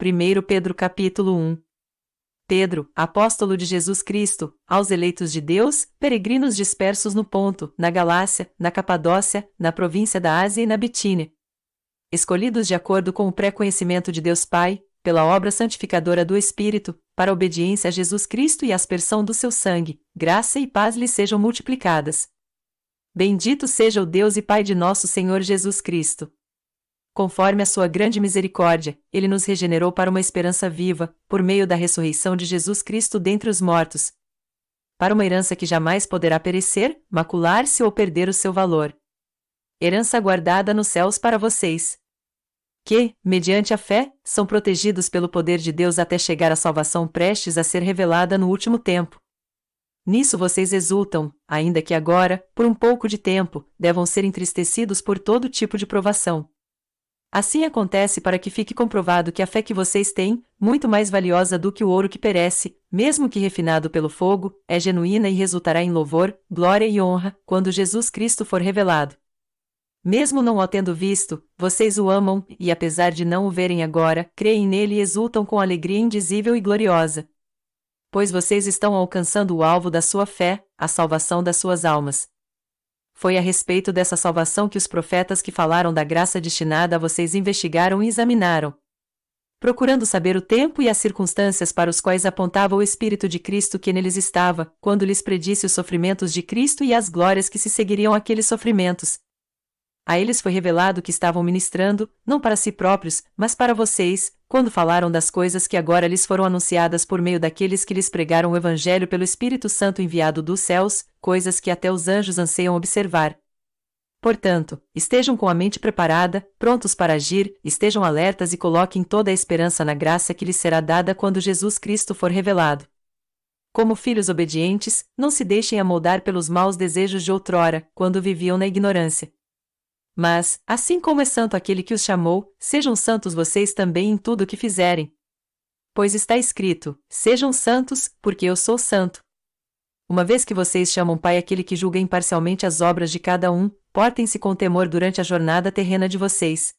1 Pedro capítulo 1. Pedro, apóstolo de Jesus Cristo, aos eleitos de Deus, peregrinos dispersos no Ponto, na Galácia, na Capadócia, na província da Ásia e na Bitínia. Escolhidos de acordo com o pré-conhecimento de Deus Pai, pela obra santificadora do Espírito, para a obediência a Jesus Cristo e a aspersão do seu sangue, graça e paz lhes sejam multiplicadas. Bendito seja o Deus e Pai de nosso Senhor Jesus Cristo. Conforme a sua grande misericórdia, Ele nos regenerou para uma esperança viva, por meio da ressurreição de Jesus Cristo dentre os mortos, para uma herança que jamais poderá perecer, macular-se ou perder o seu valor. Herança guardada nos céus para vocês, que, mediante a fé, são protegidos pelo poder de Deus até chegar à salvação prestes a ser revelada no último tempo. Nisso vocês exultam, ainda que agora, por um pouco de tempo, devam ser entristecidos por todo tipo de provação. Assim acontece para que fique comprovado que a fé que vocês têm, muito mais valiosa do que o ouro que perece, mesmo que refinado pelo fogo, é genuína e resultará em louvor, glória e honra, quando Jesus Cristo for revelado. Mesmo não o tendo visto, vocês o amam, e apesar de não o verem agora, creem nele e exultam com alegria indizível e gloriosa. Pois vocês estão alcançando o alvo da sua fé, a salvação das suas almas. Foi a respeito dessa salvação que os profetas que falaram da graça destinada a vocês investigaram e examinaram, procurando saber o tempo e as circunstâncias para os quais apontava o Espírito de Cristo que neles estava, quando lhes predisse os sofrimentos de Cristo e as glórias que se seguiriam àqueles sofrimentos. A eles foi revelado que estavam ministrando, não para si próprios, mas para vocês, quando falaram das coisas que agora lhes foram anunciadas por meio daqueles que lhes pregaram o Evangelho pelo Espírito Santo enviado dos céus, coisas que até os anjos anseiam observar. Portanto, estejam com a mente preparada, prontos para agir, estejam alertas e coloquem toda a esperança na graça que lhes será dada quando Jesus Cristo for revelado. Como filhos obedientes, não se deixem amoldar pelos maus desejos de outrora, quando viviam na ignorância. Mas, assim como é santo aquele que os chamou, sejam santos vocês também em tudo o que fizerem. Pois está escrito: sejam santos, porque eu sou santo. Uma vez que vocês chamam Pai aquele que julga imparcialmente as obras de cada um, portem-se com temor durante a jornada terrena de vocês.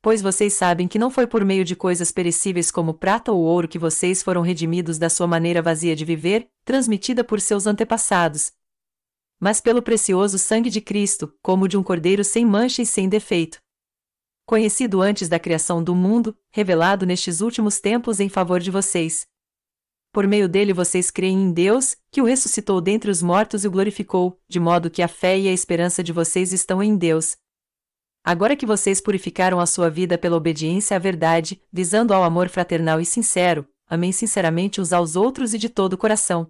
Pois vocês sabem que não foi por meio de coisas perecíveis como prata ou ouro que vocês foram redimidos da sua maneira vazia de viver, transmitida por seus antepassados, mas pelo precioso sangue de Cristo, como de um cordeiro sem mancha e sem defeito, conhecido antes da criação do mundo, revelado nestes últimos tempos em favor de vocês. Por meio dele vocês creem em Deus, que o ressuscitou dentre os mortos e o glorificou, de modo que a fé e a esperança de vocês estão em Deus. Agora que vocês purificaram a sua vida pela obediência à verdade, visando ao amor fraternal e sincero, amem sinceramente uns aos outros e de todo o coração.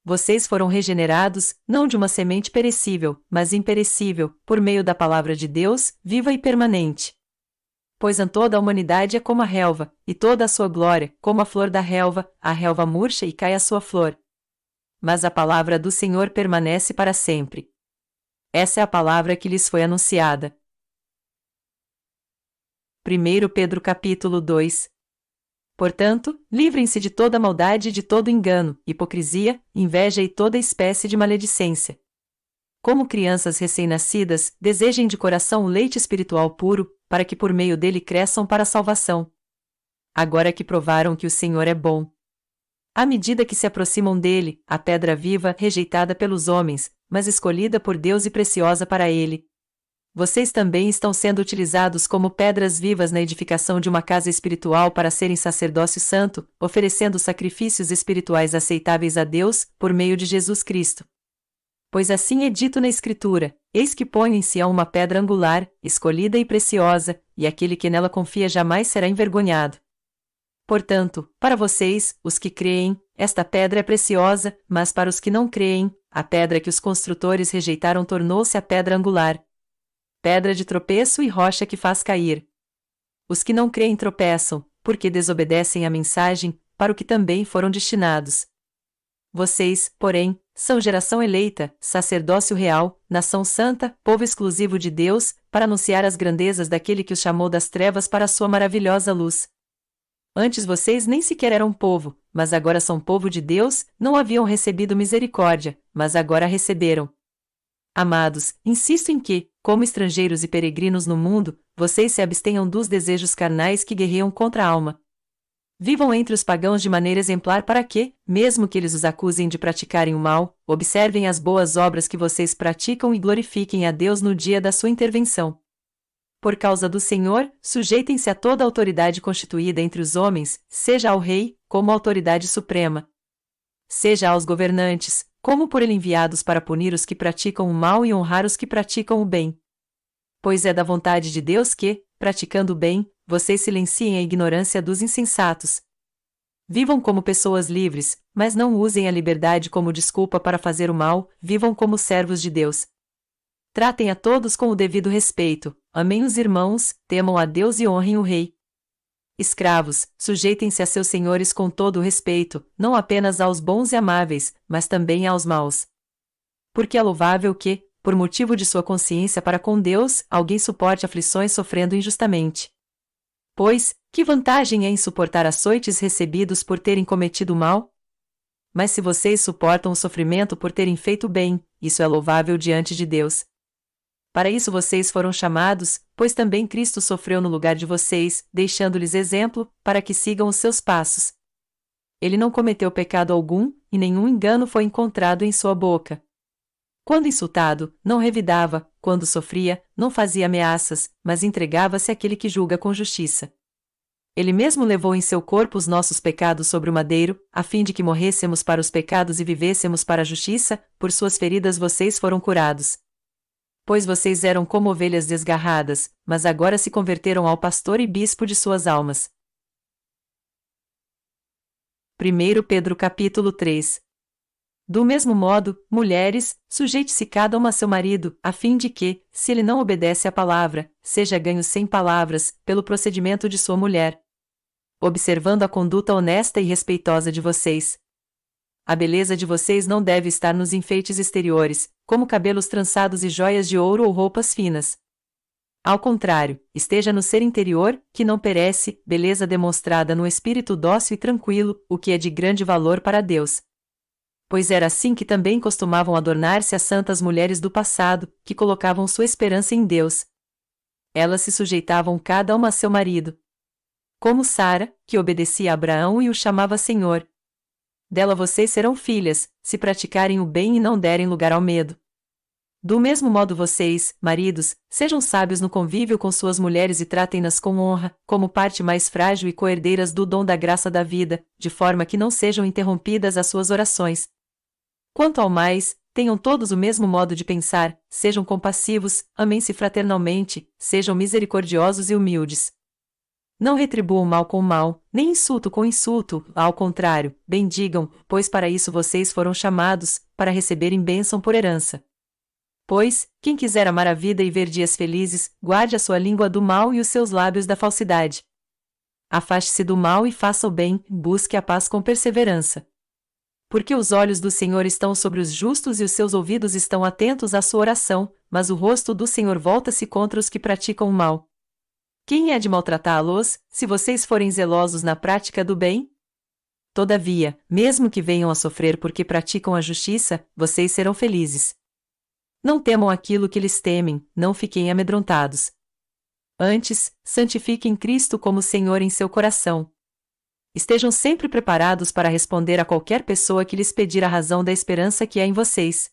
Vocês foram regenerados, não de uma semente perecível, mas imperecível, por meio da palavra de Deus, viva e permanente. Pois toda a humanidade é como a relva, e toda a sua glória, como a flor da relva, a relva murcha e cai a sua flor. Mas a palavra do Senhor permanece para sempre. Essa é a palavra que lhes foi anunciada. 1 Pedro capítulo 2. Portanto, livrem-se de toda maldade e de todo engano, hipocrisia, inveja e toda espécie de maledicência. Como crianças recém-nascidas, desejem de coração o leite espiritual puro, para que por meio dele cresçam para a salvação. Agora que provaram que o Senhor é bom. À medida que se aproximam dele, a pedra viva, rejeitada pelos homens, mas escolhida por Deus e preciosa para ele, vocês também estão sendo utilizados como pedras vivas na edificação de uma casa espiritual para serem sacerdócio santo, oferecendo sacrifícios espirituais aceitáveis a Deus, por meio de Jesus Cristo. Pois assim é dito na Escritura: eis que ponho em Sião uma pedra angular, escolhida e preciosa, e aquele que nela confia jamais será envergonhado. Portanto, para vocês, os que creem, esta pedra é preciosa, mas para os que não creem, a pedra que os construtores rejeitaram tornou-se a pedra angular, pedra de tropeço e rocha que faz cair. Os que não creem tropeçam, porque desobedecem à mensagem, para o que também foram destinados. Vocês, porém, são geração eleita, sacerdócio real, nação santa, povo exclusivo de Deus, para anunciar as grandezas daquele que os chamou das trevas para a sua maravilhosa luz. Antes vocês nem sequer eram povo, mas agora são povo de Deus, não haviam recebido misericórdia, mas agora a receberam. Amados, insisto em que, como estrangeiros e peregrinos no mundo, vocês se abstenham dos desejos carnais que guerreiam contra a alma. Vivam entre os pagãos de maneira exemplar para que, mesmo que eles os acusem de praticarem o mal, observem as boas obras que vocês praticam e glorifiquem a Deus no dia da sua intervenção. Por causa do Senhor, sujeitem-se a toda a autoridade constituída entre os homens, seja ao rei, como autoridade suprema, seja aos governantes, como por ele enviados para punir os que praticam o mal e honrar os que praticam o bem. Pois é da vontade de Deus que, praticando o bem, vocês silenciem a ignorância dos insensatos. Vivam como pessoas livres, mas não usem a liberdade como desculpa para fazer o mal, vivam como servos de Deus. Tratem a todos com o devido respeito, amem os irmãos, temam a Deus e honrem o rei. Escravos, sujeitem-se a seus senhores com todo o respeito, não apenas aos bons e amáveis, mas também aos maus. Porque é louvável que, por motivo de sua consciência para com Deus, alguém suporte aflições sofrendo injustamente. Pois, que vantagem é em suportar açoites recebidos por terem cometido o mal? Mas se vocês suportam o sofrimento por terem feito o bem, isso é louvável diante de Deus. Para isso vocês foram chamados, pois também Cristo sofreu no lugar de vocês, deixando-lhes exemplo, para que sigam os seus passos. Ele não cometeu pecado algum, e nenhum engano foi encontrado em sua boca. Quando insultado, não revidava, quando sofria, não fazia ameaças, mas entregava-se àquele que julga com justiça. Ele mesmo levou em seu corpo os nossos pecados sobre o madeiro, a fim de que morrêssemos para os pecados e vivêssemos para a justiça, por suas feridas vocês foram curados. Pois vocês eram como ovelhas desgarradas, mas agora se converteram ao pastor e bispo de suas almas. 1 Pedro capítulo 3. Do mesmo modo, mulheres, sujeite-se cada uma a seu marido, a fim de que, se ele não obedece à palavra, seja ganho sem palavras, pelo procedimento de sua mulher, observando a conduta honesta e respeitosa de vocês. A beleza de vocês não deve estar nos enfeites exteriores, como cabelos trançados e joias de ouro ou roupas finas. Ao contrário, esteja no ser interior, que não perece, beleza demonstrada no espírito dócil e tranquilo, o que é de grande valor para Deus. Pois era assim que também costumavam adornar-se as santas mulheres do passado, que colocavam sua esperança em Deus. Elas se sujeitavam cada uma a seu marido. Como Sara, que obedecia a Abraão e o chamava Senhor. Dela vocês serão filhas, se praticarem o bem e não derem lugar ao medo. Do mesmo modo vocês, maridos, sejam sábios no convívio com suas mulheres e tratem-nas com honra, como parte mais frágil e coerdeiras do dom da graça da vida, de forma que não sejam interrompidas as suas orações. Quanto ao mais, tenham todos o mesmo modo de pensar, sejam compassivos, amem-se fraternalmente, sejam misericordiosos e humildes. Não retribuam mal com mal, nem insulto com insulto, ao contrário, bendigam, pois para isso vocês foram chamados, para receberem bênção por herança. Pois, quem quiser amar a vida e ver dias felizes, guarde a sua língua do mal e os seus lábios da falsidade. Afaste-se do mal e faça o bem, busque a paz com perseverança. Porque os olhos do Senhor estão sobre os justos e os seus ouvidos estão atentos à sua oração, mas o rosto do Senhor volta-se contra os que praticam o mal. Quem é de maltratá-los, se vocês forem zelosos na prática do bem? Todavia, mesmo que venham a sofrer porque praticam a justiça, vocês serão felizes. Não temam aquilo que lhes temem, não fiquem amedrontados. Antes, santifiquem Cristo como Senhor em seu coração. Estejam sempre preparados para responder a qualquer pessoa que lhes pedir a razão da esperança que há em vocês.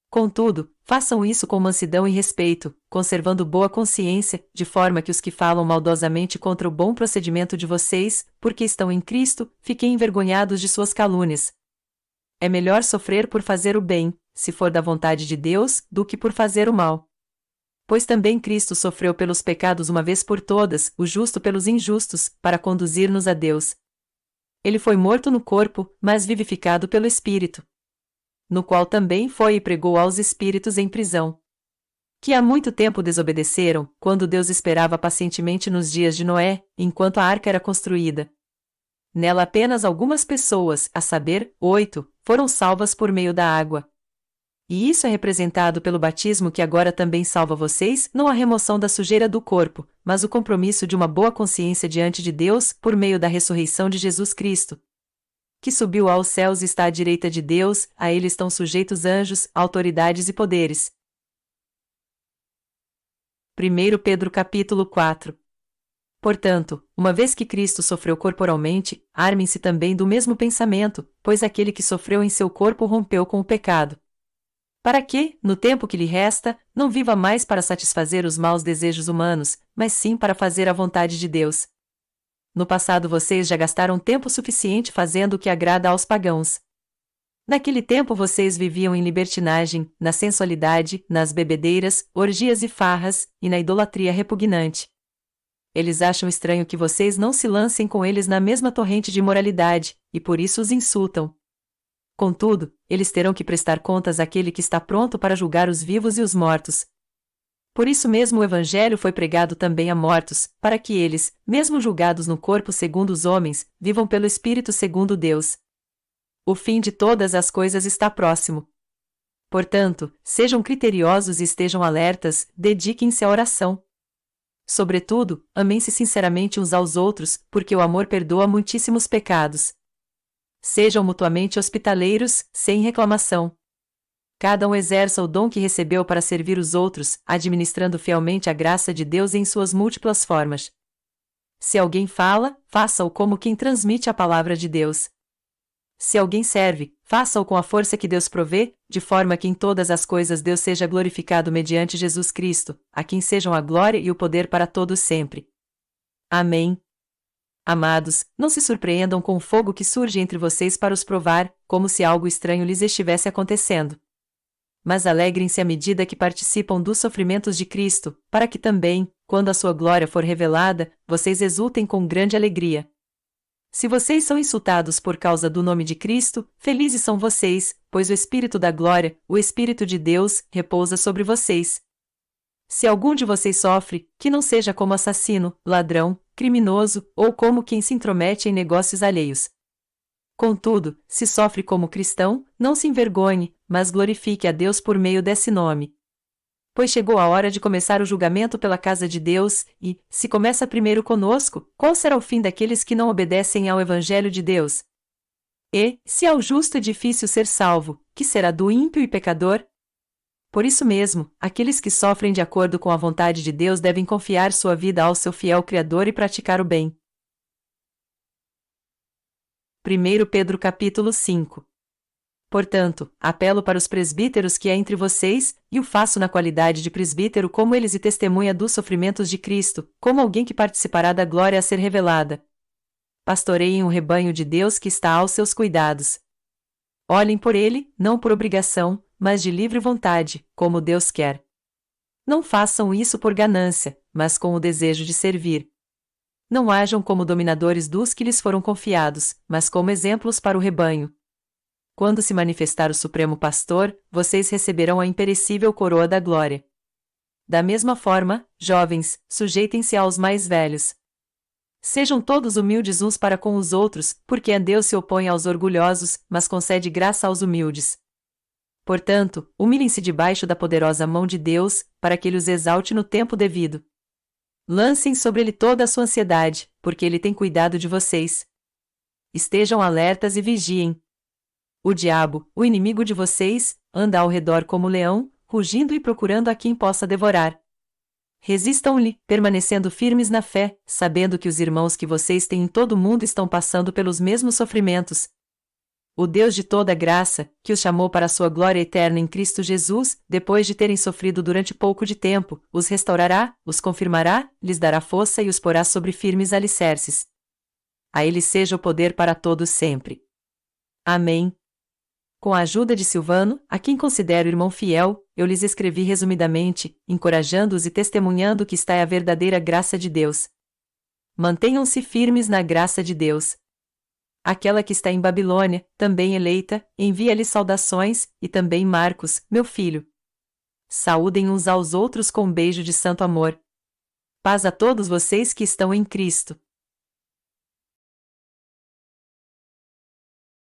Contudo, façam isso com mansidão e respeito, conservando boa consciência, de forma que os que falam maldosamente contra o bom procedimento de vocês, porque estão em Cristo, fiquem envergonhados de suas calúnias. É melhor sofrer por fazer o bem, se for da vontade de Deus, do que por fazer o mal. Pois também Cristo sofreu pelos pecados uma vez por todas, o justo pelos injustos, para conduzir-nos a Deus. Ele foi morto no corpo, mas vivificado pelo Espírito, no qual também foi e pregou aos espíritos em prisão, que há muito tempo desobedeceram, quando Deus esperava pacientemente nos dias de Noé, enquanto a arca era construída. Nela apenas algumas pessoas, a saber, 8, foram salvas por meio da água. E isso é representado pelo batismo que agora também salva vocês, não a remoção da sujeira do corpo, mas o compromisso de uma boa consciência diante de Deus por meio da ressurreição de Jesus Cristo, que subiu aos céus e está à direita de Deus, a ele estão sujeitos anjos, autoridades e poderes. 1 Pedro capítulo 4. Portanto, uma vez que Cristo sofreu corporalmente, armem-se também do mesmo pensamento, pois aquele que sofreu em seu corpo rompeu com o pecado. Para que, no tempo que lhe resta, não viva mais para satisfazer os maus desejos humanos, mas sim para fazer a vontade de Deus. No passado vocês já gastaram tempo suficiente fazendo o que agrada aos pagãos. Naquele tempo vocês viviam em libertinagem, na sensualidade, nas bebedeiras, orgias e farras, e na idolatria repugnante. Eles acham estranho que vocês não se lancem com eles na mesma torrente de imoralidade, e por isso os insultam. Contudo, eles terão que prestar contas àquele que está pronto para julgar os vivos e os mortos. Por isso mesmo o Evangelho foi pregado também a mortos, para que eles, mesmo julgados no corpo segundo os homens, vivam pelo Espírito segundo Deus. O fim de todas as coisas está próximo. Portanto, sejam criteriosos e estejam alertas, dediquem-se à oração. Sobretudo, amem-se sinceramente uns aos outros, porque o amor perdoa muitíssimos pecados. Sejam mutuamente hospitaleiros, sem reclamação. Cada um exerça o dom que recebeu para servir os outros, administrando fielmente a graça de Deus em suas múltiplas formas. Se alguém fala, faça-o como quem transmite a palavra de Deus. Se alguém serve, faça-o com a força que Deus provê, de forma que em todas as coisas Deus seja glorificado mediante Jesus Cristo, a quem sejam a glória e o poder para todos sempre. Amém. Amados, não se surpreendam com o fogo que surge entre vocês para os provar, como se algo estranho lhes estivesse acontecendo. Mas alegrem-se à medida que participam dos sofrimentos de Cristo, para que também, quando a sua glória for revelada, vocês exultem com grande alegria. Se vocês são insultados por causa do nome de Cristo, felizes são vocês, pois o Espírito da glória, o Espírito de Deus, repousa sobre vocês. Se algum de vocês sofre, que não seja como assassino, ladrão, criminoso, ou como quem se intromete em negócios alheios. Contudo, se sofre como cristão, não se envergonhe, mas glorifique a Deus por meio desse nome. Pois chegou a hora de começar o julgamento pela casa de Deus, e, se começa primeiro conosco, qual será o fim daqueles que não obedecem ao Evangelho de Deus? E, se ao justo é difícil ser salvo, que será do ímpio e pecador? Por isso mesmo, aqueles que sofrem de acordo com a vontade de Deus devem confiar sua vida ao seu fiel Criador e praticar o bem. 1 Pedro capítulo 5. Portanto, apelo para os presbíteros que há entre vocês, e o faço na qualidade de presbítero como eles e testemunha dos sofrimentos de Cristo, como alguém que participará da glória a ser revelada. Pastoreiem um rebanho de Deus que está aos seus cuidados. Olhem por ele, não por obrigação, mas de livre vontade, como Deus quer. Não façam isso por ganância, mas com o desejo de servir. Não hajam como dominadores dos que lhes foram confiados, mas como exemplos para o rebanho. Quando se manifestar o Supremo Pastor, vocês receberão a imperecível coroa da glória. Da mesma forma, jovens, sujeitem-se aos mais velhos. Sejam todos humildes uns para com os outros, porque a Deus se opõe aos orgulhosos, mas concede graça aos humildes. Portanto, humilhem-se debaixo da poderosa mão de Deus, para que ele os exalte no tempo devido. Lancem sobre ele toda a sua ansiedade, porque ele tem cuidado de vocês. Estejam alertas e vigiem. O diabo, o inimigo de vocês, anda ao redor como leão, rugindo e procurando a quem possa devorar. Resistam-lhe, permanecendo firmes na fé, sabendo que os irmãos que vocês têm em todo o mundo estão passando pelos mesmos sofrimentos. O Deus de toda graça, que os chamou para a sua glória eterna em Cristo Jesus, depois de terem sofrido durante pouco de tempo, os restaurará, os confirmará, lhes dará força e os porá sobre firmes alicerces. A ele seja o poder para todos sempre. Amém. Com a ajuda de Silvano, a quem considero irmão fiel, eu lhes escrevi resumidamente, encorajando-os e testemunhando que está a verdadeira graça de Deus. Mantenham-se firmes na graça de Deus. Aquela que está em Babilônia, também eleita, envia-lhe saudações, e também Marcos, meu filho. Saúdem uns aos outros com um beijo de santo amor. Paz a todos vocês que estão em Cristo.